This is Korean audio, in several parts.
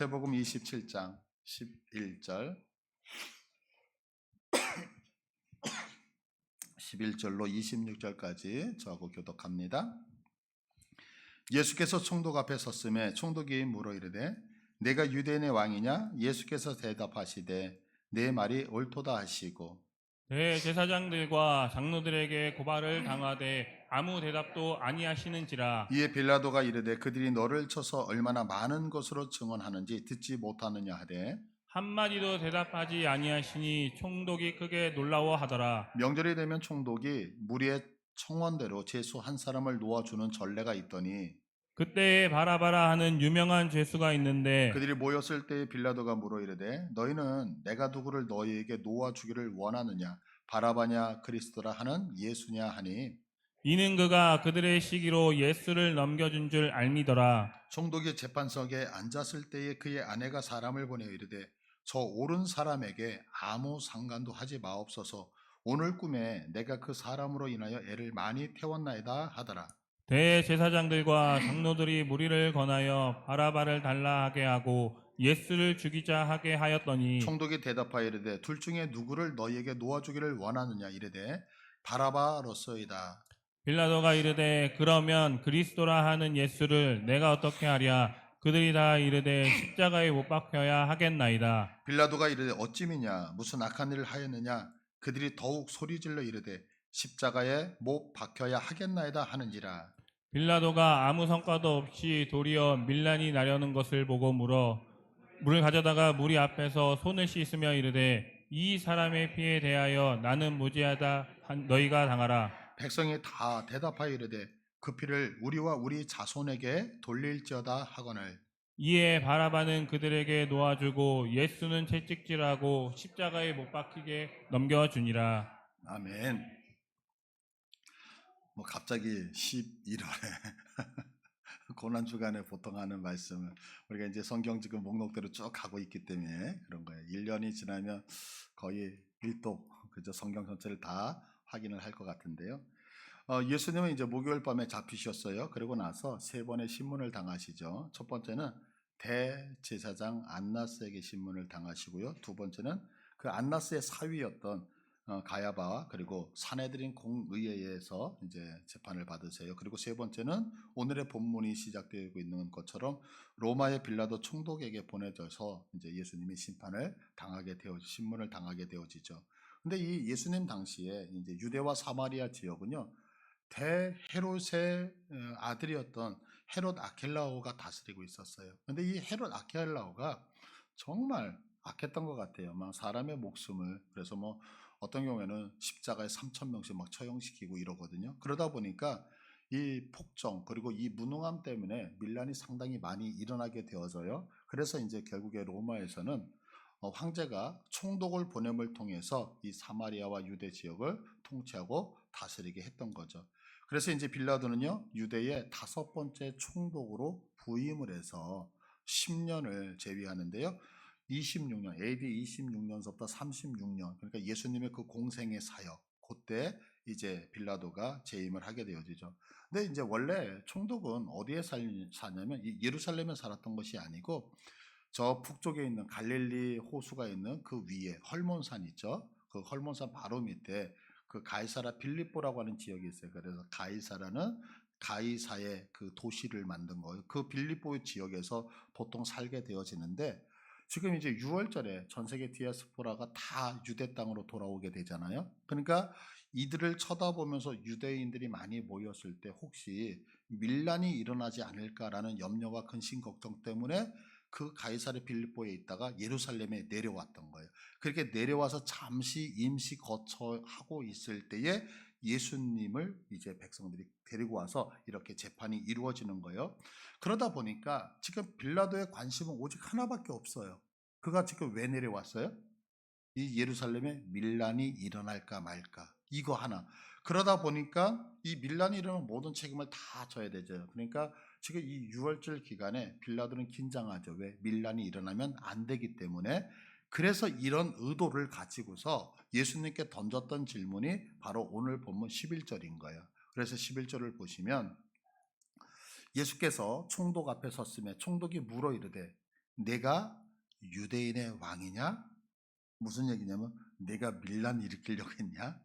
마태복음 27장 11절 11절로 26절까지 저하고 교독합니다. 예수께서 총독 앞에 섰음에 총독이 물어 이르되 내가 유대인의 왕이냐? 예수께서 대답하시되 내 말이 옳도다 하시고 대제사장들과 장로들에게 고발을 당하되 아무 대답도 아니하시는지라. 이에 빌라도가 이르되 그들이 너를 쳐서 얼마나 많은 것으로 증언하는지 듣지 못하느냐 하되 한마디도 대답하지 아니하시니 총독이 크게 놀라워하더라. 명절이 되면 총독이 무리의 청원대로 죄수 한 사람을 놓아주는 전례가 있더니 그때에 바라바라 하는 유명한 죄수가 있는데 그들이 모였을 때 빌라도가 물어 이르되 너희는 내가 누구를 너희에게 놓아주기를 원하느냐 바라바냐 그리스도라 하는 예수냐 하니 이는 그가 그들의 시기로 예수를 넘겨준 줄 알미더라. 총독이 재판석에 앉았을 때에 그의 아내가 사람을 보내 이르되 저 옳은 사람에게 아무 상관도 하지 마옵소서 오늘 꿈에 내가 그 사람으로 인하여 애를 많이 태웠나이다 하더라. 대제사장들과 장로들이 무리를 권하여 바라바를 달라 하게 하고 예수를 죽이자 하게 하였더니 총독이 대답하여 이르되 둘 중에 누구를 너희에게 놓아주기를 원하느냐 이르되 바라바로소이다. 빌라도가 이르되 그러면 그리스도라 하는 예수를 내가 어떻게 하랴? 그들이 다 이르되 십자가에 못 박혀야 하겠나이다. 빌라도가 이르되 어찌미냐 무슨 악한 일을 하였느냐 그들이 더욱 소리질러 이르되 십자가에 못 박혀야 하겠나이다 하는지라. 빌라도가 아무 성과도 없이 도리어 밀란이 나려는 것을 보고 물을 가져다가 무리 앞에서 손을 씻으며 이르되 이 사람의 피에 대하여 나는 무죄하다 너희가 당하라. 백성이 다 대답하여 이르되 그 피를 우리와 우리 자손에게 돌릴지어다 하거늘. 이에 바라바는 그들에게 놓아주고 예수는 채찍질하고 십자가에 못 박히게 넘겨주니라. 아멘. 갑자기 11월에 고난 주간에 보통 하는 말씀을 우리가 이제 성경 지금 목록대로 쭉 가고 있기 때문에 그런 거예요. 1년이 지나면 거의 일독 그저 성경 전체를 다 확인을 할 것 같은데요. 예수님은 이제 목요일 밤에 잡히셨어요. 그리고 나서 세 번의 신문을 당하시죠. 첫 번째는 대제사장 안나스에게 신문을 당하시고요. 두 번째는 그 안나스의 사위였던 가야바 그리고 사내들인 공의회에서 이제 재판을 받으세요. 그리고 세 번째는 오늘의 본문이 시작되고 있는 것처럼 로마의 빌라도 총독에게 보내져서 이제 예수님이 심판을 당하게 신문을 당하게 되어지죠. 근데 이 예수님 당시에 이제 유대와 사마리아 지역은요 대헤롯의 아들이었던 헤롯 아켈라오가 다스리고 있었어요. 근데 이 헤롯 아켈라오가 정말 악했던 것 같아요. 막 사람의 목숨을 그래서 뭐 어떤 경우에는 십자가에 3,000명씩 막 처형시키고 이러거든요. 그러다 보니까 이 폭정 그리고 이 무능함 때문에 밀란이 상당히 많이 일어나게 되어져요. 그래서 이제 결국에 로마에서는 황제가 총독을 보냄을 통해서 이 사마리아와 유대 지역을 통치하고 다스리게 했던 거죠. 그래서 이제 빌라도는요 유대의 5번째 총독으로 부임을 해서 10년을 재위하는데요. 26년 AD 26년서부터 36년 그러니까 예수님의 그 공생의 사역 그때 이제 빌라도가 재임을 하게 되어지죠. 근데 이제 원래 총독은 어디에 사냐면 예루살렘에 살았던 것이 아니고 저 북쪽에 있는 갈릴리 호수가 있는 그 위에 헐몬산 있죠. 그 헐몬산 바로 밑에 그 가이사라 빌립보라고 하는 지역이 있어요. 그래서 가이사라는 가이사의 그 도시를 만든 거예요. 그 빌립보 지역에서 보통 살게 되어지는데 지금 이제 6월절에 전 세계 디아스포라가 다 유대 땅으로 돌아오게 되잖아요. 그러니까 이들을 쳐다보면서 유대인들이 많이 모였을 때 혹시 밀란이 일어나지 않을까라는 염려와 근심 걱정 때문에 그 가이사르 빌립보에 있다가 예루살렘에 내려왔던 거예요. 그렇게 내려와서 잠시 임시 거처하고 있을 때에 예수님을 이제 백성들이 데리고 와서 이렇게 재판이 이루어지는 거예요. 그러다 보니까 지금 빌라도의 관심은 오직 하나밖에 없어요. 그가 지금 왜 내려왔어요? 이 예루살렘에 밀란이 일어날까 말까 이거 하나. 그러다 보니까 이 밀란이 일어나면 모든 책임을 다 져야 되죠. 그러니까 지금 이 6월절 기간에 빌라도는 긴장하죠. 왜? 밀란이 일어나면 안 되기 때문에. 그래서 이런 의도를 가지고서 예수님께 던졌던 질문이 바로 오늘 본문 11절인 거예요. 그래서 11절을 보시면 예수께서 총독 앞에 섰음에 총독이 물어 이르되 내가 유대인의 왕이냐? 무슨 얘기냐면 내가 밀란 일으키려고 했냐?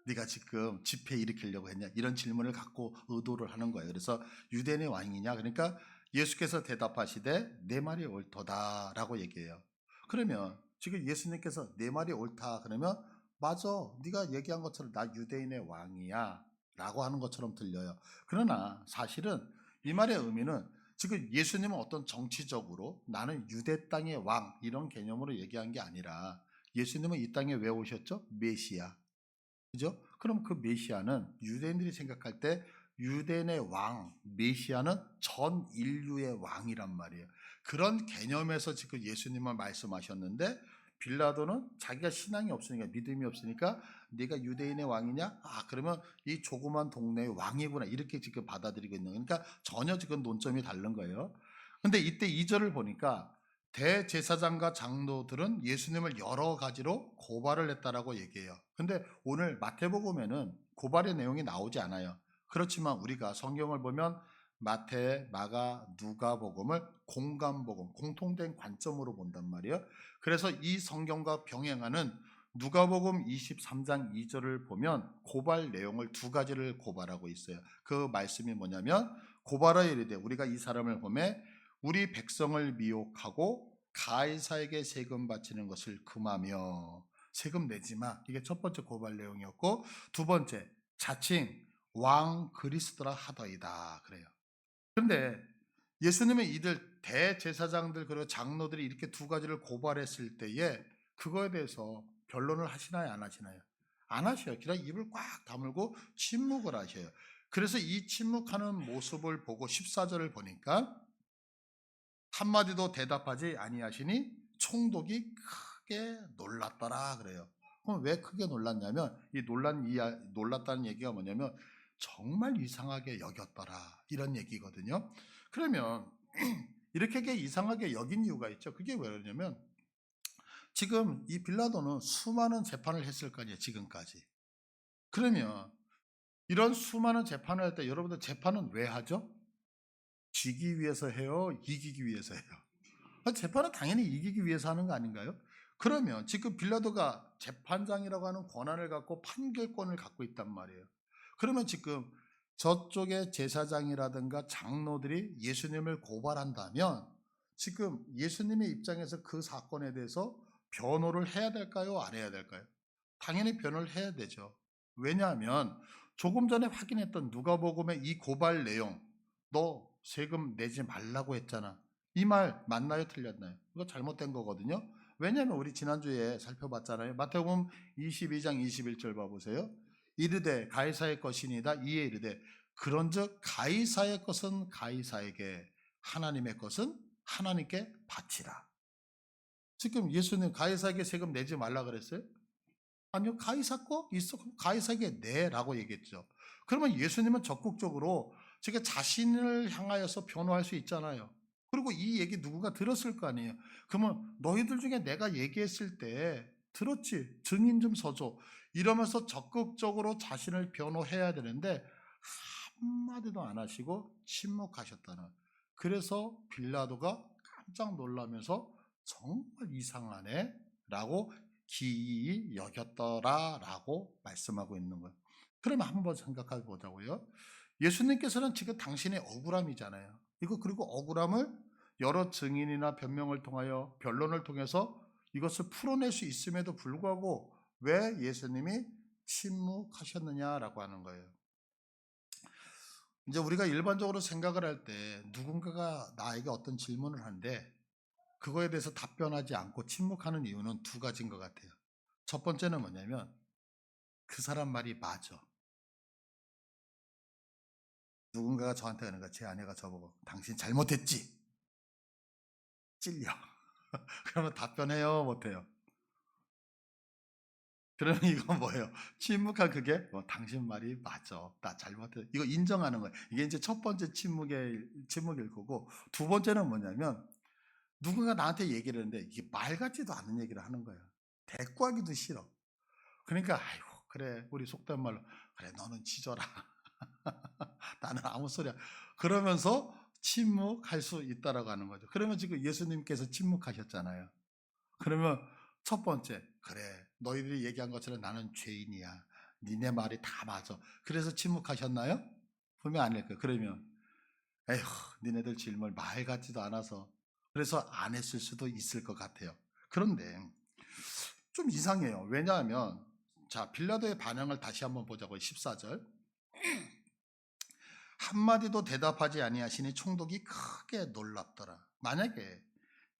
네가 지금 집회 일으키려고 했냐? 이런 질문을 갖고 의도를 하는 거예요. 그래서 유대인의 왕이냐? 그러니까 예수께서 대답하시되 내 말이 옳도다라고 얘기해요. 그러면 지금 예수님께서 내 말이 옳다 그러면 맞아, 네가 얘기한 것처럼 나 유대인의 왕이야 라고 하는 것처럼 들려요. 그러나 사실은 이 말의 의미는 지금 예수님은 어떤 정치적으로 나는 유대 땅의 왕 이런 개념으로 얘기한 게 아니라 예수님은 이 땅에 왜 오셨죠? 메시아. 그죠? 그럼 그 메시아는 유대인들이 생각할 때 유대인의 왕, 메시아는 전 인류의 왕이란 말이에요. 그런 개념에서 지금 예수님은 말씀하셨는데 빌라도는 자기가 신앙이 없으니까 믿음이 없으니까 네가 유대인의 왕이냐? 아 그러면 이 조그만 동네의 왕이구나 이렇게 지금 받아들이고 있는 거예요. 그러니까 전혀 지금 논점이 다른 거예요. 근데 이때 2절을 보니까 대제사장과 장로들은 예수님을 여러 가지로 고발을 했다라고 얘기해요. 근데 오늘 마태복음에는 고발의 내용이 나오지 않아요. 그렇지만 우리가 성경을 보면 마태, 마가, 누가복음을 공감복음, 공통된 관점으로 본단 말이에요. 그래서 이 성경과 병행하는 누가복음 23장 2절을 보면 고발 내용을 두 가지를 고발하고 있어요. 그 말씀이 뭐냐면 고발하여 이르되 우리가 이 사람을 보매 우리 백성을 미혹하고 가이사에게 세금 바치는 것을 금하며 세금 내지 마. 이게 첫 번째 고발 내용이었고 두 번째 자칭 왕 그리스도라 하더이다 그래요. 그런데 예수님은 이들 대제사장들 그리고 장로들이 이렇게 두 가지를 고발했을 때에 그거에 대해서 변론을 하시나요 안 하시나요? 안 하셔요. 그냥 입을 꽉 다물고 침묵을 하셔요. 그래서 이 침묵하는 모습을 보고 14절을 보니까 한마디도 대답하지 아니하시니 총독이 크게 놀랐더라 그래요. 그럼 왜 크게 놀랐냐면 이 놀랐다는 얘기가 뭐냐면 정말 이상하게 여겼더라 이런 얘기거든요. 그러면 이렇게 이상하게 여긴 이유가 있죠. 그게 왜 그러냐면 지금 이 빌라도는 수많은 재판을 했을 거 아니에요 지금까지. 그러면 이런 수많은 재판을 할 때 여러분들 재판은 왜 하죠? 지기 위해서 해요? 이기기 위해서 해요? 재판은 당연히 이기기 위해서 하는 거 아닌가요? 그러면 지금 빌라도가 재판장이라고 하는 권한을 갖고 판결권을 갖고 있단 말이에요. 그러면 지금 저쪽의 제사장이라든가 장로들이 예수님을 고발한다면 지금 예수님의 입장에서 그 사건에 대해서 변호를 해야 될까요? 안 해야 될까요? 당연히 변호를 해야 되죠. 왜냐하면 조금 전에 확인했던 누가복음의 이 고발 내용, 너 세금 내지 말라고 했잖아. 이 말 맞나요? 틀렸나요? 이거 잘못된 거거든요. 왜냐하면 우리 지난주에 살펴봤잖아요. 마태복음 22장 21절 봐보세요. 이르되 가이사의 것이니다. 이에 이르되 그런즉 가이사의 것은 가이사에게 하나님의 것은 하나님께 바치라. 지금 예수님 가이사에게 세금 내지 말라 그랬어요? 아니요. 가이사 거 있어. 그럼 가이사에게 내라고 얘기했죠. 그러면 예수님은 적극적으로 제가 자신을 향하여서 변호할 수 있잖아요. 그리고 이 얘기 누군가 들었을 거 아니에요. 그러면 너희들 중에 내가 얘기했을 때 들었지? 증인 좀 서줘. 이러면서 적극적으로 자신을 변호해야 되는데 한마디도 안 하시고 침묵하셨다는. 그래서 빌라도가 깜짝 놀라면서 정말 이상하네 라고 기이히 여겼더라라고 말씀하고 있는 거예요. 그러면 한번 생각해 보자고요. 예수님께서는 지금 당신의 억울함이잖아요. 이거 그리고 억울함을 여러 증인이나 변명을 통하여 변론을 통해서 이것을 풀어낼 수 있음에도 불구하고 왜 예수님이 침묵하셨느냐라고 하는 거예요. 이제 우리가 일반적으로 생각을 할 때 누군가가 나에게 어떤 질문을 하는데 그거에 대해서 답변하지 않고 침묵하는 이유는 두 가지인 것 같아요. 첫 번째는 뭐냐면 그 사람 말이 맞아. 누군가가 저한테 하는 거야. 제 아내가 저보고 당신 잘못했지? 찔려. 그러면 답변해요? 못해요? 그러면 이건 뭐예요? 침묵한 그게 당신 말이 맞아. 나 잘못했어. 이거 인정하는 거예요. 이게 이제 첫 번째 침묵일 거고 두 번째는 뭐냐면 누군가 나한테 얘기를 하는데 이게 말 같지도 않은 얘기를 하는 거예요. 대꾸하기도 싫어. 그러니까 아이고 그래 우리 속된 말로 그래 너는 지져라. 나는 아무 소리야. 그러면서 침묵할 수 있다라고 하는 거죠. 그러면 지금 예수님께서 침묵하셨잖아요. 그러면 첫 번째, 그래, 너희들이 얘기한 것처럼 나는 죄인이야. 니네 말이 다 맞아. 그래서 침묵하셨나요? 분명 아닐 거예요. 그러면 에휴, 니네들 질문 말 같지도 않아서 그래서 안 했을 수도 있을 것 같아요. 그런데 좀 이상해요. 왜냐하면 자, 빌라도의 반응을 다시 한번 보자고요. 14절. 한마디도 대답하지 아니하시니 총독이 크게 놀랍더라. 만약에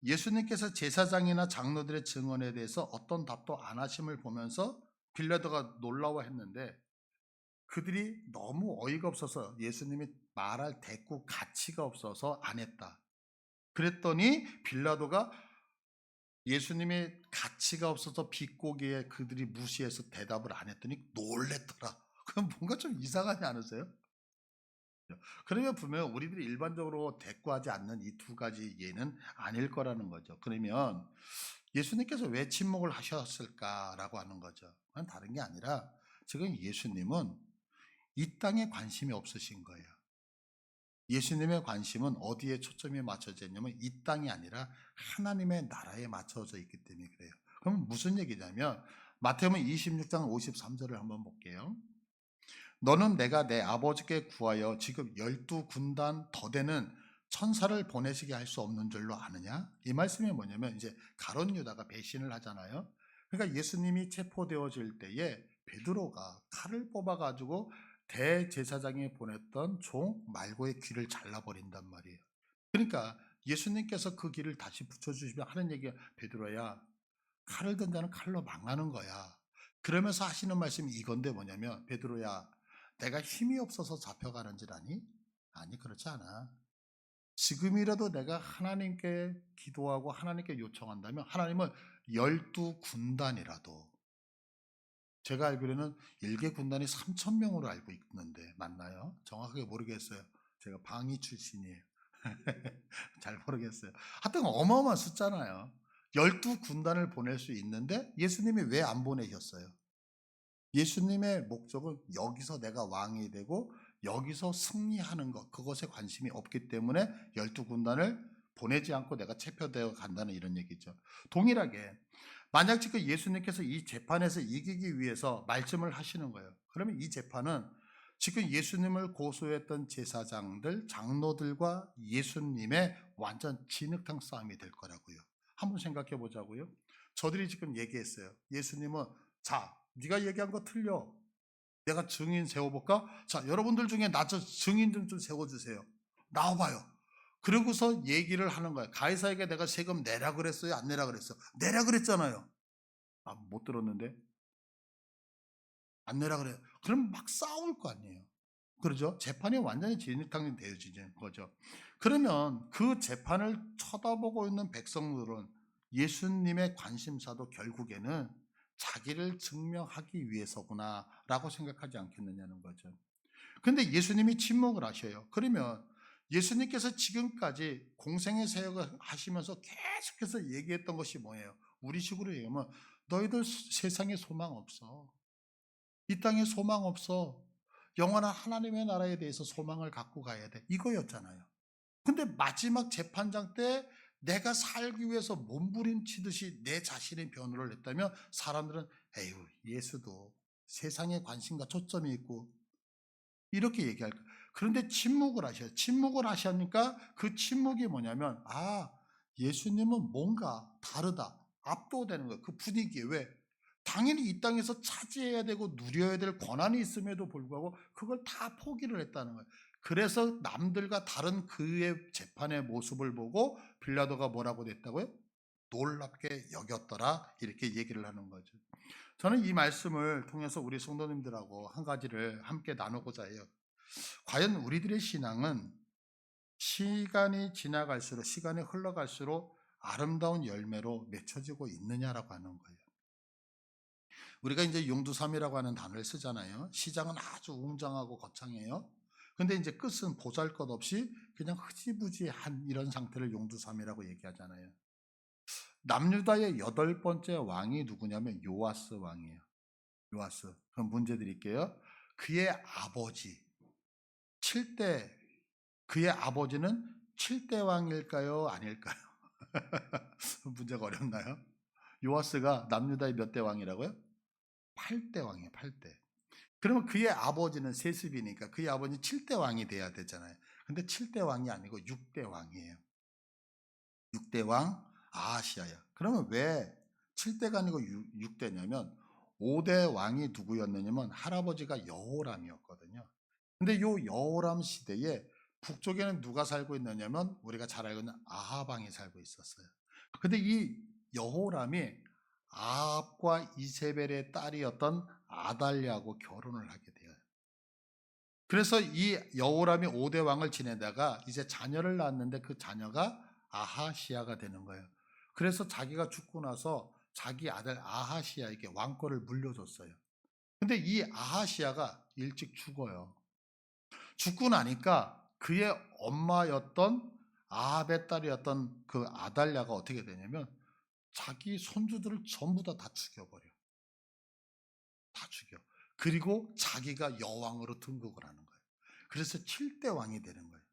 예수님께서 제사장이나 장로들의 증언에 대해서 어떤 답도 안 하심을 보면서 빌라도가 놀라워했는데 그들이 너무 어이가 없어서 예수님이 말할 대꾸 가치가 없어서 안 했다. 그랬더니 빌라도가 예수님의 가치가 없어서 비꼬기에 그들이 무시해서 대답을 안 했더니 놀랬더라. 그럼 뭔가 좀 이상하지 않으세요? 그러면 분명 우리들이 일반적으로 대꾸하지 않는 이 두 가지 예는 아닐 거라는 거죠. 그러면 예수님께서 왜 침묵을 하셨을까라고 하는 거죠. 그건 다른 게 아니라 지금 예수님은 이 땅에 관심이 없으신 거예요. 예수님의 관심은 어디에 초점이 맞춰져 있냐면 이 땅이 아니라 하나님의 나라에 맞춰져 있기 때문에 그래요. 그럼 무슨 얘기냐면 마태복음 26장 53절을 한번 볼게요. 너는 내가 내 아버지께 구하여 지금 12군단 더 되는 천사를 보내시게 할 수 없는 줄로 아느냐? 이 말씀이 뭐냐면 이제 가룟 유다가 배신을 하잖아요. 그러니까 예수님이 체포되어질 때에 베드로가 칼을 뽑아가지고 대제사장이 보냈던 종 말고의 귀를 잘라버린단 말이에요. 그러니까 예수님께서 그 귀를 다시 붙여주시면 하는 얘기가 베드로야, 칼을 든 자는 칼로 망하는 거야. 그러면서 하시는 말씀이 이건데 뭐냐면 베드로야, 내가 힘이 없어서 잡혀가는 줄 아니? 아니, 그렇지 않아. 지금이라도 내가 하나님께 기도하고 하나님께 요청한다면 하나님은 12군단이라도, 제가 알기로는 1개 군단이 3,000명으로 알고 있는데 맞나요? 정확하게 모르겠어요. 제가 방위 출신이에요. 잘 모르겠어요. 하여튼 어마어마한 숫자잖아요. 12군단을 보낼 수 있는데 예수님이 왜 안 보내셨어요? 예수님의 목적은 여기서 내가 왕이 되고 여기서 승리하는 것, 그것에 관심이 없기 때문에 12군단을 보내지 않고 내가 체포되어 간다는 이런 얘기죠. 동일하게 만약 지금 예수님께서 이 재판에서 이기기 위해서 말씀을 하시는 거예요. 그러면 이 재판은 지금 예수님을 고소했던 제사장들, 장로들과 예수님의 완전 진흙탕 싸움이 될 거라고요. 한번 생각해 보자고요. 저들이 지금 얘기했어요. 예수님은 자, 네가 얘기한 거 틀려. 내가 증인 세워볼까? 자, 여러분들 중에 나 저 증인 좀 세워주세요. 나와봐요. 그러고서 얘기를 하는 거예요. 가이사에게 내가 세금 내라 그랬어요? 안 내라 그랬어요? 내라 그랬잖아요. 아, 못 들었는데? 안 내라 그래요. 그럼 막 싸울 거 아니에요. 그러죠? 재판이 완전히 진흙탕이 되어지는 거죠. 그러면 그 재판을 쳐다보고 있는 백성들은 예수님의 관심사도 결국에는 자기를 증명하기 위해서구나 라고 생각하지 않겠느냐는 거죠. 근데 예수님이 침묵을 하셔요. 그러면 예수님께서 지금까지 공생의 사역을 하시면서 계속해서 얘기했던 것이 뭐예요? 우리식으로 얘기하면 너희들 세상에 소망 없어. 이 땅에 소망 없어. 영원한 하나님의 나라에 대해서 소망을 갖고 가야 돼. 이거였잖아요. 근데 마지막 재판장 때 내가 살기 위해서 몸부림치듯이 내 자신의 변호를 했다면 사람들은 에휴, 예수도 세상에 관심과 초점이 있고 이렇게 얘기할 거예요. 그런데 침묵을 하셔요. 침묵을 하시니까 그 침묵이 뭐냐면 예수님은 뭔가 다르다. 압도되는 거예요. 그 분위기에. 왜? 당연히 이 땅에서 차지해야 되고 누려야 될 권한이 있음에도 불구하고 그걸 다 포기를 했다는 거예요. 그래서 남들과 다른 그의 재판의 모습을 보고 빌라도가 뭐라고 됐다고요? 놀랍게 여겼더라. 이렇게 얘기를 하는 거죠. 저는 이 말씀을 통해서 우리 성도님들하고 한 가지를 함께 나누고자 해요. 과연 우리들의 신앙은 시간이 지나갈수록, 시간이 흘러갈수록 아름다운 열매로 맺혀지고 있느냐라고 하는 거예요. 우리가 이제 용두삼이라고 하는 단어를 쓰잖아요. 시작은 아주 웅장하고 거창해요. 근데 이제 끝은 보잘것없이 그냥 흐지부지한 이런 상태를 용두삼이라고 얘기하잖아요. 남유다의 8번째 왕이 누구냐면 요아스 왕이에요. 요아스. 그럼 문제 드릴게요. 그의 아버지 7대, 그의 아버지는 7대 왕일까요? 아닐까요? 문제가 어렵나요? 요아스가 남유다의 몇 대 왕이라고요? 8대 왕이에요. 8대. 그러면 그의 아버지는 세습이니까 그의 아버지는 7대 왕이 돼야 되잖아요. 근데 7대 왕이 아니고 6대 왕이에요. 6대 왕 아하시아야. 그러면 왜 7대가 아니고 6대냐면 5대 왕이 누구였느냐면 할아버지가 여호람이었거든요. 근데 요 여호람 시대에 북쪽에는 누가 살고 있느냐면 우리가 잘 알고 있는 아합 왕이 살고 있었어요. 근데 이 여호람이 아합과 이세벨의 딸이었던 아달랴하고 결혼을 하게 돼요. 그래서 이 여호람이 5대 왕을 지내다가 이제 자녀를 낳았는데 그 자녀가 아하시아가 되는 거예요. 그래서 자기가 죽고 나서 자기 아들 아하시아에게 왕권을 물려줬어요. 근데 이 아하시아가 일찍 죽어요. 죽고 나니까 그의 엄마였던 아합의 딸이었던 그 아달랴가 어떻게 되냐면 자기 손주들을 전부 다 죽여버려. 다 죽여. 그리고 자기가 여왕으로 등극을 하는 거예요. 그래서 7대 왕이 되는 거예요.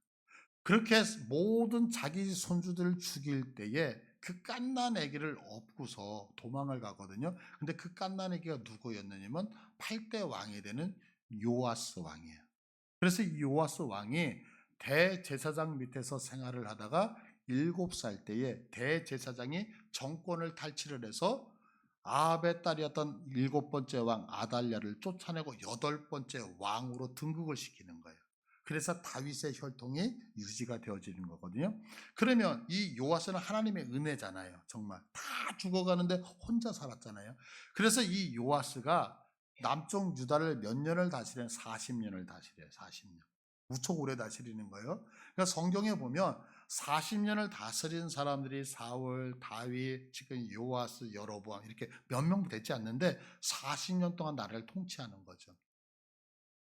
그렇게 모든 자기 손주들을 죽일 때에 그 갓난 아기를 업고서 도망을 가거든요. 근데 그 갓난 아기가 누구였느냐면 8대 왕이 되는 요아스 왕이에요. 그래서 이 요아스 왕이 대제사장 밑에서 생활을 하다가 7살 때에 대제사장이 정권을 탈취를 해서 아합의 딸이었던 7번째 왕 아달랴를 쫓아내고 8번째 왕으로 등극을 시키는 거예요. 그래서 다윗의 혈통이 유지가 되어지는 거거든요. 그러면 이 요아스는 하나님의 은혜잖아요. 정말 다 죽어가는데 혼자 살았잖아요. 그래서 이 요아스가 남쪽 유다를 몇 년을 다스려요? 40년을 다스려요. 40년. 무척 오래 다스리는 거예요. 그러니까 성경에 보면 40년을 다스린 사람들이 사울, 다윗, 지금 요아스, 여로보암 이렇게 몇 명 되지 않는데 40년 동안 나라를 통치하는 거죠.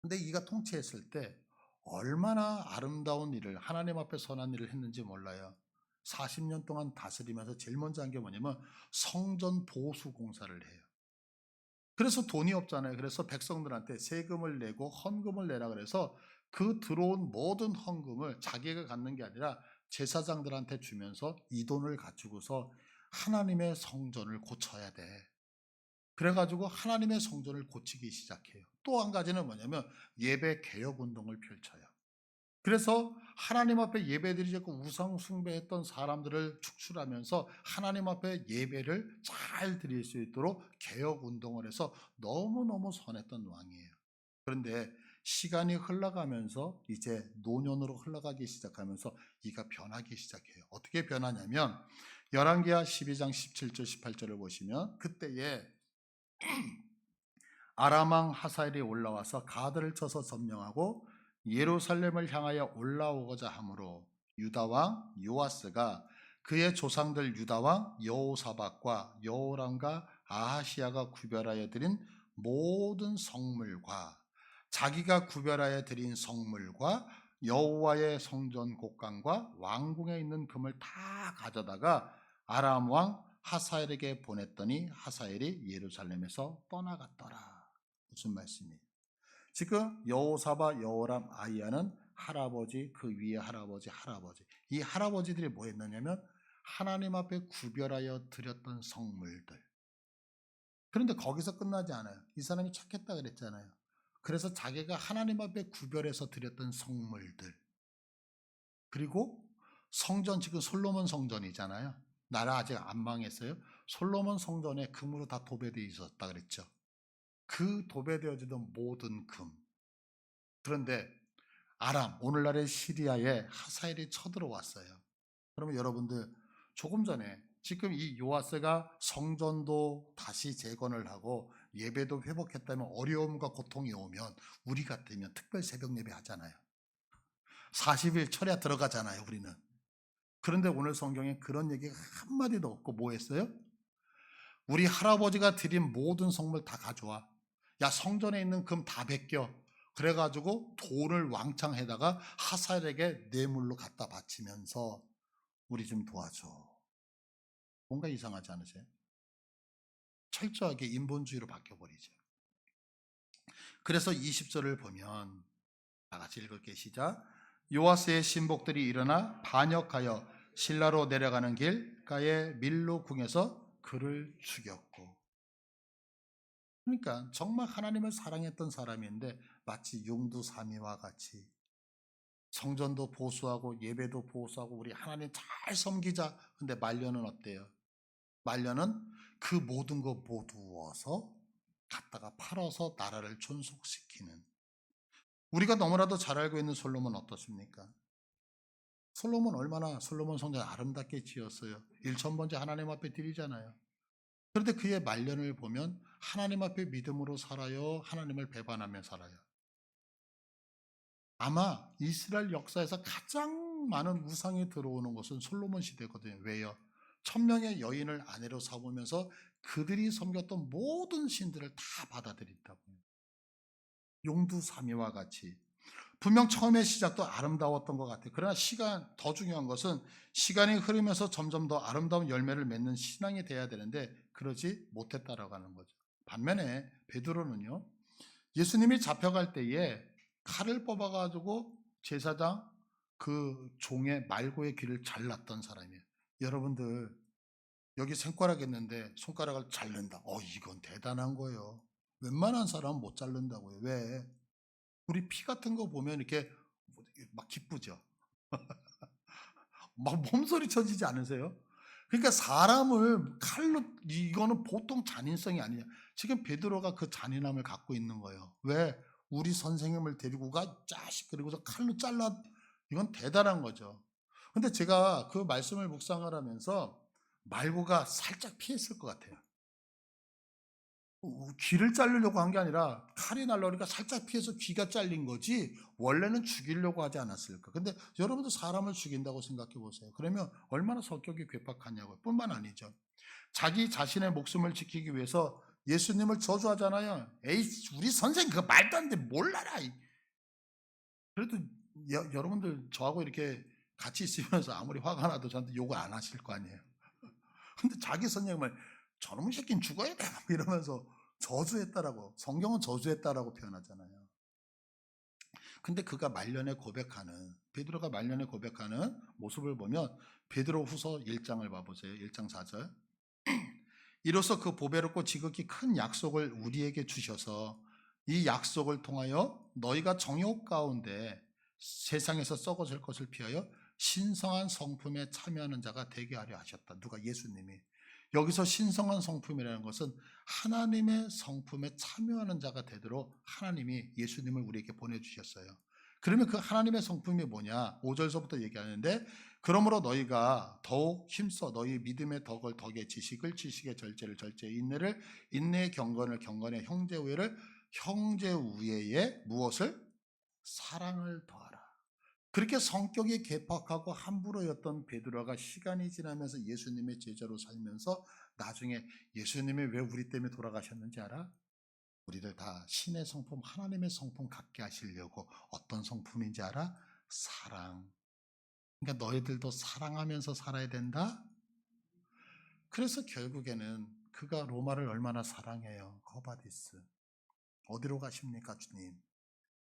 근데 이가 통치했을 때 얼마나 아름다운 일을 하나님 앞에 선한 일을 했는지 몰라요. 40년 동안 다스리면서 제일 먼저 한 게 뭐냐면 성전 보수 공사를 해요. 그래서 돈이 없잖아요. 그래서 백성들한테 세금을 내고 헌금을 내라 그래서 그 들어온 모든 헌금을 자기가 갖는 게 아니라 제사장들한테 주면서 이 돈을 가지고서 하나님의 성전을 고쳐야 돼. 그래가지고 하나님의 성전을 고치기 시작해요. 또 한 가지는 뭐냐면 예배 개혁 운동을 펼쳐요. 그래서 하나님 앞에 예배드리지 않고 우상 숭배했던 사람들을 축출하면서 하나님 앞에 예배를 잘 드릴 수 있도록 개혁 운동을 해서 너무너무 선했던 왕이에요. 그런데 시간이 흘러가면서 이제 노년으로 흘러가기 시작하면서 이가 변하기 시작해요. 어떻게 변하냐면 열왕기하 12장 17절 18절을 보시면 그때에 아람 왕 하사엘이 올라와서 가드를 쳐서 점령하고 예루살렘을 향하여 올라오고자 하므로 유다 왕 요아스가 그의 조상들 유다 왕 여호사밧과 여호람과 아하시아가 구별하여 드린 모든 성물과 자기가 구별하여 드린 성물과 여호와의 성전 곡간과 왕궁에 있는 금을 다 가져다가 아람 왕 하사엘에게 보냈더니 하사엘이 예루살렘에서 떠나갔더라. 무슨 말씀이에요? 지금 여호사밧, 여호람, 아히야는 할아버지, 그 위에 할아버지, 할아버지. 이 할아버지들이 뭐 했느냐면 하나님 앞에 구별하여 드렸던 성물들. 그런데 거기서 끝나지 않아요. 이 사람이 착했다 그랬잖아요. 그래서 자기가 하나님 앞에 구별해서 드렸던 성물들. 그리고 성전, 지금 솔로몬 성전이잖아요. 나라 아직 안 망했어요. 솔로몬 성전에 금으로 다 도배되어 있었다 그랬죠. 그 도배되어지던 모든 금. 그런데 아람, 오늘날의 시리아에 하사엘이 쳐들어왔어요. 그러면 여러분들 조금 전에 지금 이 요아스가 성전도 다시 재건을 하고 예배도 회복했다면 어려움과 고통이 오면 우리 같으면 특별 새벽 예배 하잖아요. 40일 철야 들어가잖아요, 우리는. 그런데 오늘 성경에 그런 얘기가 한마디도 없고 뭐 했어요? 우리 할아버지가 드린 모든 성물 다 가져와. 야, 성전에 있는 금 다 베껴. 그래가지고 돈을 왕창 해다가 하사엘에게 뇌물로 갖다 바치면서 우리 좀 도와줘. 뭔가 이상하지 않으세요? 철저하게 인본주의로 바뀌어버리죠. 그래서 20절을 보면 다 같이 읽을게요. 시작. 요아스의 신복들이 일어나 반역하여 신라로 내려가는 길가의 밀로 궁에서 그를 죽였고. 그러니까 정말 하나님을 사랑했던 사람인데 마치 용두사미와 같이 성전도 보수하고 예배도 보수하고 우리 하나님 잘 섬기자. 근데 말년은 어때요? 말년은 그 모든 거 모두어서 갖다가 팔아서 나라를 존속시키는. 우리가 너무나도 잘 알고 있는 솔로몬 어떻습니까? 솔로몬 성전 아름답게 지었어요. 1,000번째 하나님 앞에 드리잖아요. 그런데 그의 말년을 보면 하나님 앞에 믿음으로 살아요? 하나님을 배반하며 살아요? 아마 이스라엘 역사에서 가장 많은 우상이 들어오는 것은 솔로몬 시대거든요. 왜요? 1,000명의 여인을 아내로 삼으면서 그들이 섬겼던 모든 신들을 다 받아들인다고요. 용두사미와 같이. 분명 처음의 시작도 아름다웠던 것 같아요. 그러나 더 중요한 것은 시간이 흐르면서 점점 더 아름다운 열매를 맺는 신앙이 돼야 되는데 그러지 못했다라고 하는 거죠. 반면에 베드로는요, 예수님이 잡혀갈 때에 칼을 뽑아가지고 제사장 그 종의 말고의 귀를 잘랐던 사람이에요. 여러분들 여기 손가락 있는데 손가락을 자른다. 이건 대단한 거예요. 웬만한 사람은 못 자른다고요. 왜? 우리 피 같은 거 보면 이렇게 막 기쁘죠. 막 몸소리 쳐지지 않으세요? 그러니까 사람을 칼로, 이거는 보통 잔인성이 아니냐. 지금 베드로가 그 잔인함을 갖고 있는 거예요. 왜? 우리 선생님을 데리고 가, 자식, 그리고서 칼로 잘라. 이건 대단한 거죠. 근데 제가 그 말씀을 묵상을 하면서 말고가 살짝 피했을 것 같아요. 귀를 자르려고 한 게 아니라 칼이 날라오니까 살짝 피해서 귀가 잘린 거지 원래는 죽이려고 하지 않았을까. 근데 여러분도 사람을 죽인다고 생각해 보세요. 그러면 얼마나 성격이 괴팍하냐고요. 뿐만 아니죠. 자기 자신의 목숨을 지키기 위해서 예수님을 저주하잖아요. 에이, 우리 선생 그거 말도 안 돼, 몰라라. 그래도 여러분들 저하고 이렇게 같이 있으면서 아무리 화가 나도 저한테 욕을 안 하실 거 아니에요. 근데 자기 선생님을 저놈의 새끼는 죽어야 돼 이러면서 저주했다라고, 성경은 저주했다라고 표현하잖아요. 근데 그가 말년에 고백하는, 베드로가 말년에 고백하는 모습을 보면 베드로 후서 1장을 봐보세요. 1장 4절. 이로써 그 보배롭고 지극히 큰 약속을 우리에게 주셔서 이 약속을 통하여 너희가 정욕 가운데 세상에서 썩어질 것을 피하여 신성한 성품에 참여하는 자가 되게 하려 하셨다. 누가? 예수님이. 여기서 신성한 성품이라는 것은 하나님의 성품에 참여하는 자가 되도록 하나님이 예수님을 우리에게 보내주셨어요. 그러면 그 하나님의 성품이 뭐냐? 5절서부터 얘기하는데, 그러므로 너희가 더욱 힘써 너희 믿음의 덕을 덕에, 지식을 지식의, 절제를 절제에, 인내를 인내의, 경건을 경건에, 형제 우애를 형제 우애에 무엇을? 사랑을 더하라. 그렇게 성격이 괴팍하고 함부로였던 베드로가 시간이 지나면서 예수님의 제자로 살면서 나중에 예수님이 왜 우리 때문에 돌아가셨는지 알아? 우리를 다 신의 성품, 하나님의 성품 갖게 하시려고. 어떤 성품인지 알아? 사랑. 그러니까 너희들도 사랑하면서 살아야 된다. 그래서 결국에는 그가 로마를 얼마나 사랑해요. 거바디스. 어디로 가십니까, 주님?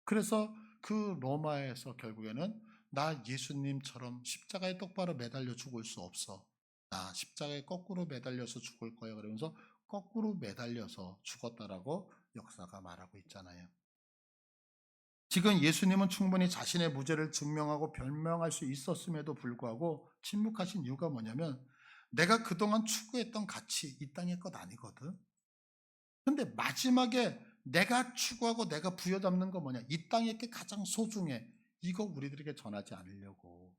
그래서 그 로마에서 결국에는 나 예수님처럼 십자가에 똑바로 매달려 죽을 수 없어. 나 십자가에 거꾸로 매달려서 죽을 거야. 그러면서 거꾸로 매달려서 죽었다라고 역사가 말하고 있잖아요. 지금 예수님은 충분히 자신의 무죄를 증명하고 변명할 수 있었음에도 불구하고 침묵하신 이유가 뭐냐면, 내가 그동안 추구했던 가치 이 땅의 것 아니거든. 근데 마지막에 내가 추구하고 내가 부여잡는 거 뭐냐? 이 땅의 게 가장 소중해. 이거 우리들에게 전하지 않으려고.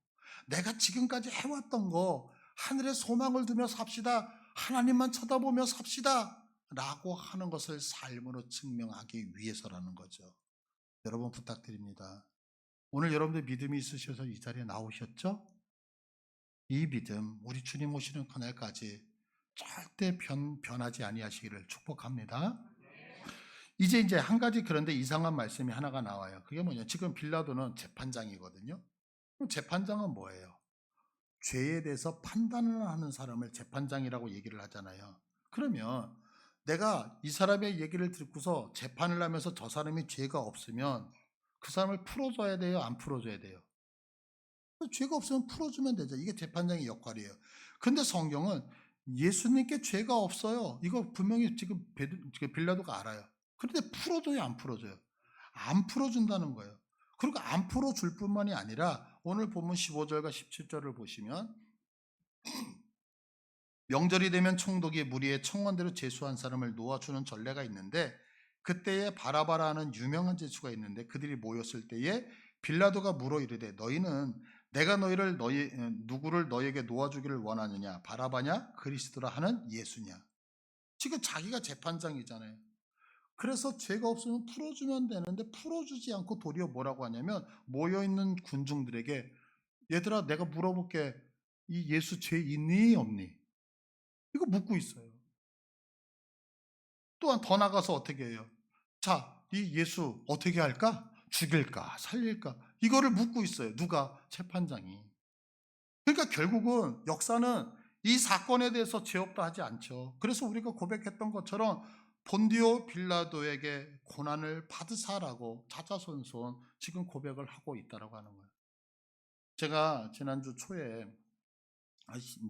내가 지금까지 해왔던 거 하늘에 소망을 두며 삽시다. 하나님만 쳐다보며 삽시다. 라고 하는 것을 삶으로 증명하기 위해서라는 거죠. 여러분 부탁드립니다. 오늘 여러분들 믿음이 있으셔서 이 자리에 나오셨죠? 이 믿음 우리 주님 오시는 그날까지 절대 변하지 아니하시기를 축복합니다. 이제 한 가지 그런데 이상한 말씀이 하나가 나와요. 그게 뭐냐? 지금 빌라도는 재판장이거든요. 그럼 재판장은 뭐예요? 죄에 대해서 판단을 하는 사람을 재판장이라고 얘기를 하잖아요. 그러면 내가 이 사람의 얘기를 듣고서 재판을 하면서 저 사람이 죄가 없으면 그 사람을 풀어줘야 돼요? 안 풀어줘야 돼요? 죄가 없으면 풀어주면 되죠. 이게 재판장의 역할이에요. 근데 성경은 예수님께 죄가 없어요. 이거 분명히 지금 빌라도가 알아요. 그런데 풀어줘요, 안 풀어줘요? 안 풀어준다는 거예요. 그리고 안 풀어줄 뿐만이 아니라 오늘 본문 15절과 17절을 보시면 명절이 되면 총독이 무리의 청원대로 제수한 사람을 놓아주는 전례가 있는데 그때에 바라바라는 유명한 제수가 있는데 그들이 모였을 때에 빌라도가 물어 이르되 너희는 내가 누구를 너희에게 놓아주기를 원하느냐 바라바냐 그리스도라 하는 예수냐. 지금 자기가 재판장이잖아요. 그래서 죄가 없으면 풀어주면 되는데 풀어주지 않고 도리어 뭐라고 하냐면 모여있는 군중들에게 얘들아 내가 물어볼게 이 예수 죄 있니 없니? 이거 묻고 있어요. 또한 더 나가서 어떻게 해요? 자, 이 예수 어떻게 할까? 죽일까? 살릴까? 이거를 묻고 있어요. 누가? 재판장이. 그러니까 결국은 역사는 이 사건에 대해서 죄 없다 하지 않죠. 그래서 우리가 고백했던 것처럼 본디오 빌라도에게 고난을 받으사라고 자자손손 지금 고백을 하고 있다라고 하는 거예요. 제가 지난주 초에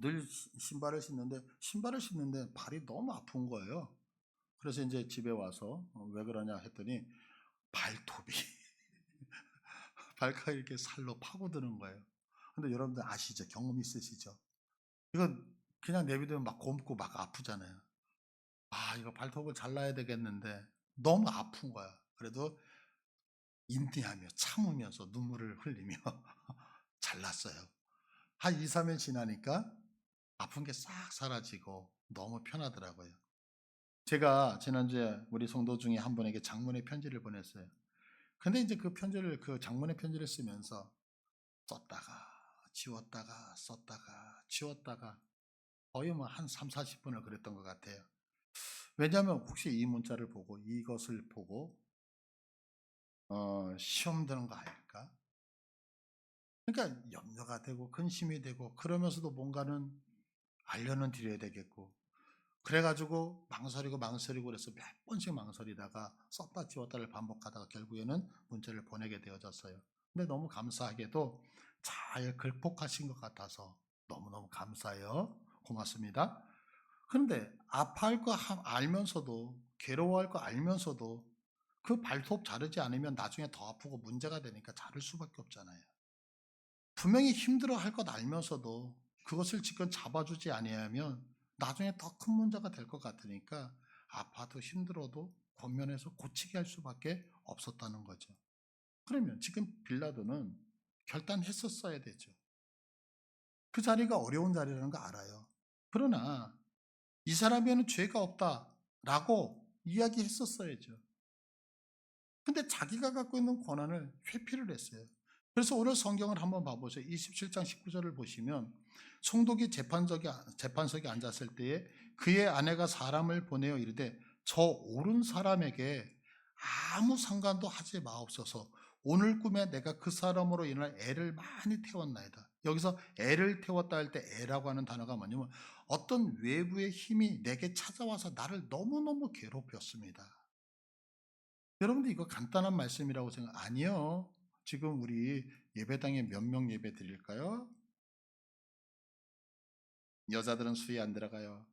늘 신발을 신는데 발이 너무 아픈 거예요. 그래서 이제 집에 와서 왜 그러냐 했더니 발톱이 발가락이 이렇게 살로 파고드는 거예요. 근데 여러분들 아시죠? 경험 있으시죠? 이건 그냥 내비두면 막 곪고 막 아프잖아요. 아, 이거 발톱을 잘라야 되겠는데 너무 아픈 거야. 그래도 인내하며 참으면서 눈물을 흘리며 잘랐어요. 한 2, 3일 지나니까 아픈 게 싹 사라지고 너무 편하더라고요. 제가 지난주에 우리 성도 중에 한 분에게 장문의 편지를 보냈어요. 근데 이제 그 장문의 편지를 쓰면서 썼다가 지웠다가 썼다가 지웠다가 거의 뭐 한 3, 40분을 그랬던 것 같아요. 왜냐하면 혹시 이 문자를 보고 이것을 보고 시험 드는 거 아닐까? 그러니까 염려가 되고 근심이 되고 그러면서도 뭔가는 알려는 드려야 되겠고 그래가지고 망설이고 그래서 몇 번씩 망설이다가 썼다 지웠다를 반복하다가 결국에는 문자를 보내게 되어졌어요. 근데 너무 감사하게도 잘 극복하신 것 같아서 너무너무 감사해요. 고맙습니다. 그런데 아파할 거 알면서도 괴로워할 거 알면서도 그 발톱 자르지 않으면 나중에 더 아프고 문제가 되니까 자를 수밖에 없잖아요. 분명히 힘들어할 것 알면서도 그것을 지금 잡아주지 아니하면 나중에 더 큰 문제가 될 것 같으니까 아파도 힘들어도 권면해서 고치게 할 수밖에 없었다는 거죠. 그러면 지금 빌라도는 결단했었어야 되죠. 그 자리가 어려운 자리라는 거 알아요. 그러나 이 사람에는 죄가 없다라고 이야기했었어야죠. 근데 자기가 갖고 있는 권한을 회피를 했어요. 그래서 오늘 성경을 한번 봐보세요. 27장 19절을 보시면 총독이 재판석에 앉았을 때에 그의 아내가 사람을 보내어 이르되 저 옳은 사람에게 아무 상관도 하지 마옵소서. 오늘 꿈에 내가 그 사람으로 인한 애를 많이 태웠나이다. 여기서 애를 태웠다 할 때 애라고 하는 단어가 뭐냐면 어떤 외부의 힘이 내게 찾아와서 나를 너무너무 괴롭혔습니다. 여러분들 이거 간단한 말씀이라고 생각 아니요. 지금 우리 예배당에 몇 명 예배 드릴까요? 여자들은 수위 안 들어가요.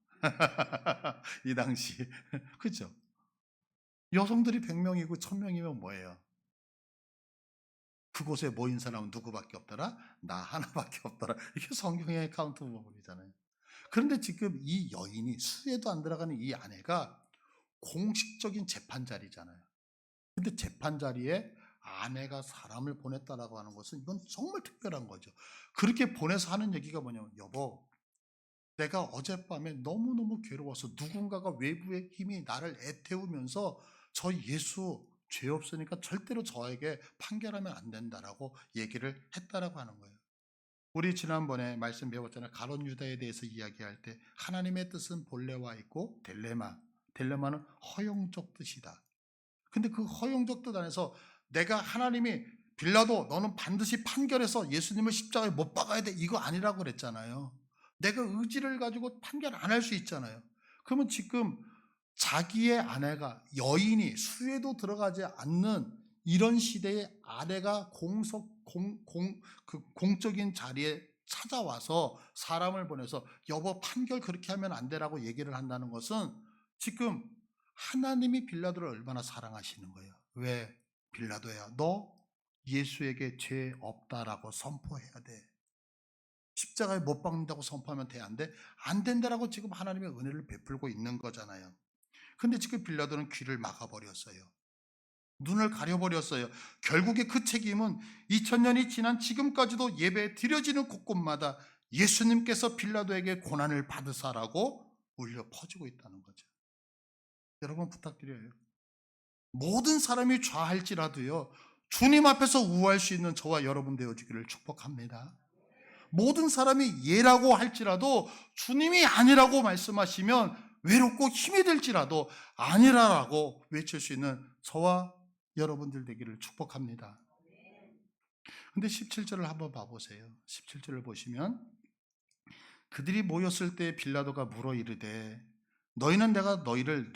이 당시 그죠? 여성들이 100명이고 1000명이면 뭐예요? 그곳에 모인 사람은 누구밖에 없더라? 나 하나밖에 없더라. 이게 성경의 카운트 부분이잖아요. 그런데 지금 이 여인이 수에도 안 들어가는 이 아내가 공식적인 재판 자리잖아요. 근데 재판 자리에 아내가 사람을 보냈다라고 하는 것은 이건 정말 특별한 거죠. 그렇게 보내서 하는 얘기가 뭐냐면 여보 내가 어젯밤에 너무너무 괴로워서 누군가가 외부의 힘이 나를 애태우면서 저 예수 죄 없으니까 절대로 저에게 판결하면 안 된다라고 얘기를 했다라고 하는 거예요. 우리 지난번에 말씀 배웠잖아요. 가론 유다에 대해서 이야기할 때 하나님의 뜻은 본래와 있고 델레마는 허용적 뜻이다. 근데 그 허용적 뜻 안에서 내가 하나님이 빌라도 너는 반드시 판결해서 예수님을 십자가에 못 박아야 돼 이거 아니라고 그랬잖아요. 내가 의지를 가지고 판결 안 할 수 있잖아요. 그러면 지금 자기의 아내가 여인이 수에도 들어가지 않는 이런 시대에 아내가 그 공적인 자리에 찾아와서 사람을 보내서 여보 판결 그렇게 하면 안 되라고 얘기를 한다는 것은 지금 하나님이 빌라도를 얼마나 사랑하시는 거예요. 왜? 빌라도야, 너 예수에게 죄 없다라고 선포해야 돼. 십자가에 못 박는다고 선포하면 돼? 안 돼? 안 된다라고 지금 하나님의 은혜를 베풀고 있는 거잖아요. 근데 지금 빌라도는 귀를 막아버렸어요. 눈을 가려버렸어요. 결국에 그 책임은 2000년이 지난 지금까지도 예배 드려지는 곳곳마다 예수님께서 빌라도에게 고난을 받으사라고 울려 퍼지고 있다는 거죠. 여러분 부탁드려요. 모든 사람이 좌할지라도요, 주님 앞에서 우할 수 있는 저와 여러분 되어지기를 축복합니다. 모든 사람이 예라고 할지라도 주님이 아니라고 말씀하시면 외롭고 힘이 들지라도 아니라라고 외칠 수 있는 저와 여러분들 되기를 축복합니다. 근데 17절을 한번 봐보세요. 17절을 보시면 그들이 모였을 때 빌라도가 물어 이르되 너희는 내가 너희를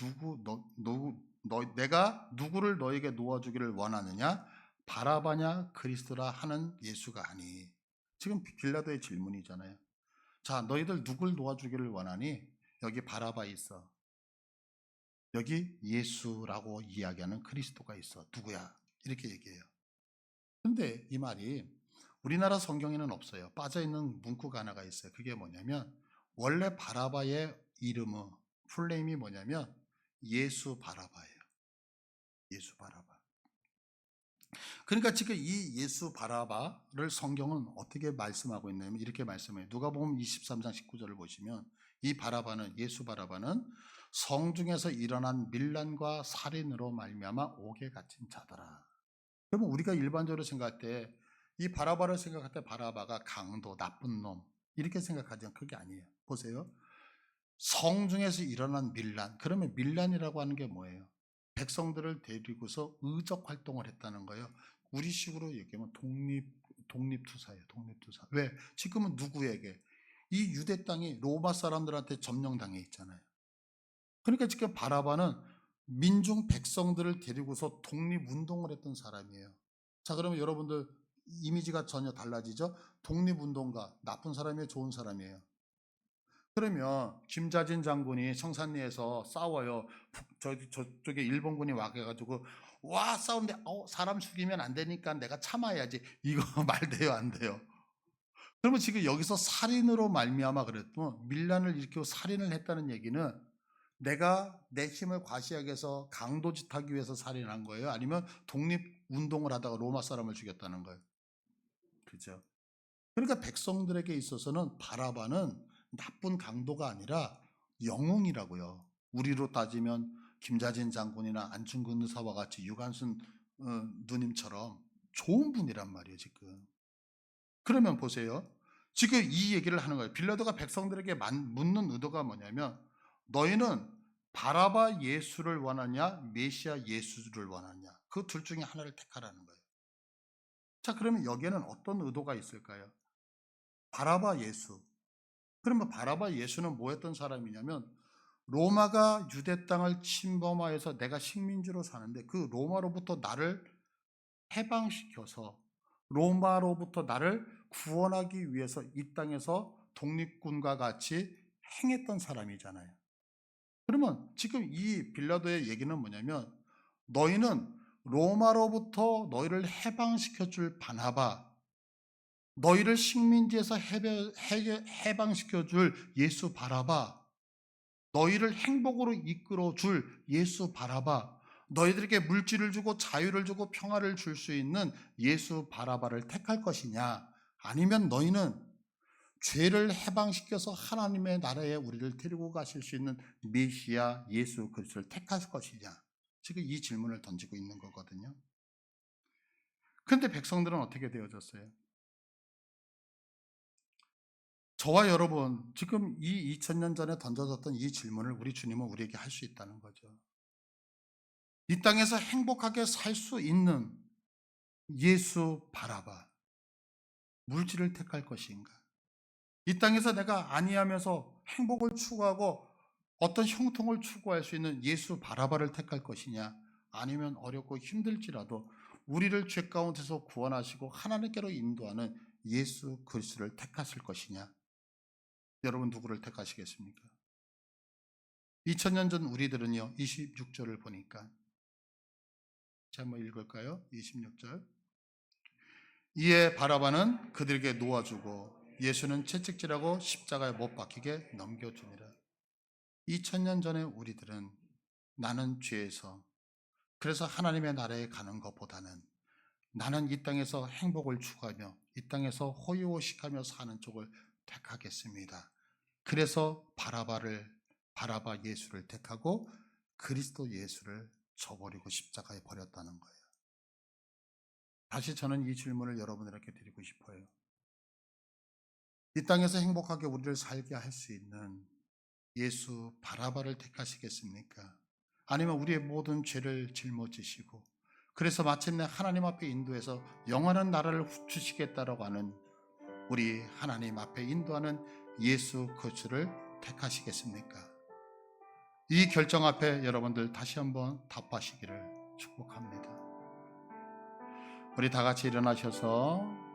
내가 누구를 너에게 놓아주기를 원하느냐? 바라바냐 그리스도라 하는 예수가 아니. 지금 빌라도의 질문이잖아요. 자, 너희들 누굴 놓아주기를 원하니? 여기 바라바 있어. 여기 예수라고 이야기하는 그리스도가 있어. 누구야? 이렇게 얘기해요. 근데 이 말이 우리나라 성경에는 없어요. 빠져있는 문구가 하나가 있어요. 그게 뭐냐면 원래 바라바의 이름은 풀네임이 뭐냐면 예수 바라바예요. 예수 바라바. 그러니까 지금 이 예수 바라바를 성경은 어떻게 말씀하고 있냐면 이렇게 말씀해요. 누가복음 23장 19절을 보시면 이 바라바는 예수 바라바는 성중에서 일어난 밀란과 살인으로 말미암아 옥에 갇힌 자더라. 그러면 우리가 일반적으로 생각할 때 이 바라바를 생각할 때 바라바가 강도, 나쁜 놈 이렇게 생각하지만 그게 아니에요. 보세요. 성중에서 일어난 밀란. 그러면 밀란이라고 하는 게 뭐예요? 백성들을 데리고서 의적 활동을 했다는 거예요. 우리식으로 얘기하면 독립투사예요. 독립투사. 왜? 지금은 누구에게? 이 유대 땅이 로마 사람들한테 점령당해 있잖아요. 그러니까 지금 바라바는 민중 백성들을 데리고서 독립운동을 했던 사람이에요. 자, 그러면 여러분들 이미지가 전혀 달라지죠? 독립운동가, 나쁜 사람이에요? 좋은 사람이에요? 그러면 김자진 장군이 청산리에서 싸워요. 저쪽에 일본군이 와가지고 와 싸우는데 사람 죽이면 안 되니까 내가 참아야지. 이거 말 돼요 안 돼요? 그러면 지금 여기서 살인으로 말미암아 그랬더니 밀란을 일으키고 살인을 했다는 얘기는 내가 내 힘을 과시하기 위해서 강도짓하기 위해서 살인한 거예요? 아니면 독립운동을 하다가 로마 사람을 죽였다는 거예요? 그죠? 그러니까 백성들에게 있어서는 바라바는 나쁜 강도가 아니라 영웅이라고요. 우리로 따지면 김자진 장군이나 안중근 의사와 같이 유관순 누님처럼 좋은 분이란 말이에요 지금. 그러면 보세요. 지금 이 얘기를 하는 거예요. 빌라도가 백성들에게 묻는 의도가 뭐냐면 너희는 바라바 예수를 원하냐 메시아 예수를 원하냐 그 둘 중에 하나를 택하라는 거예요. 자, 그러면 여기에는 어떤 의도가 있을까요? 바라바 예수. 그러면 바라바 예수는 뭐였던 사람이냐면 로마가 유대 땅을 침범하여서 내가 식민지로 사는데 그 로마로부터 나를 해방시켜서 로마로부터 나를 구원하기 위해서 이 땅에서 독립군과 같이 행했던 사람이잖아요. 그러면 지금 이 빌라도의 얘기는 뭐냐면 너희는 로마로부터 너희를 해방시켜 줄 바나바, 너희를 식민지에서 해방시켜 줄 예수 바라바, 너희를 행복으로 이끌어 줄 예수 바라바, 너희들에게 물질을 주고 자유를 주고 평화를 줄 수 있는 예수 바라바를 택할 것이냐, 아니면 너희는 죄를 해방시켜서 하나님의 나라에 우리를 데리고 가실 수 있는 메시아 예수 그리스도를 택할 것이냐, 지금 이 질문을 던지고 있는 거거든요. 그런데 백성들은 어떻게 되어졌어요? 저와 여러분, 지금 이 2000년 전에 던져졌던 이 질문을 우리 주님은 우리에게 할 수 있다는 거죠. 이 땅에서 행복하게 살 수 있는 예수 바라바, 물질을 택할 것인가? 이 땅에서 내가 안위하면서 행복을 추구하고 어떤 형통을 추구할 수 있는 예수 바라바를 택할 것이냐? 아니면 어렵고 힘들지라도 우리를 죄 가운데서 구원하시고 하나님께로 인도하는 예수 그리스도를 택하실 것이냐? 여러분 누구를 택하시겠습니까? 2000년 전 우리들은요, 26절을 보니까 제가 한번 읽을까요? 26절. 이에 바라바는 그들에게 놓아주고 예수는 채찍질하고 십자가에 못 박히게 넘겨주니라. 2000년 전에 우리들은 나는 죄에서, 그래서 하나님의 나라에 가는 것보다는 나는 이 땅에서 행복을 추구하며 이 땅에서 호의호식하며 사는 쪽을 택하겠습니다. 그래서 바라바 예수를 택하고 그리스도 예수를 저버리고 십자가에 버렸다는 거예요. 다시 저는 이 질문을 여러분들에게 드리고 싶어요. 이 땅에서 행복하게 우리를 살게 할 수 있는 예수 바라바를 택하시겠습니까? 아니면 우리의 모든 죄를 짊어지시고 그래서 마침내 하나님 앞에 인도해서 영원한 나라를 주시겠다라고 하는 우리 하나님 앞에 인도하는 예수 그리스도를 택하시겠습니까? 이 결정 앞에 여러분들 다시 한번 답하시기를 축복합니다. 우리 다 같이 일어나셔서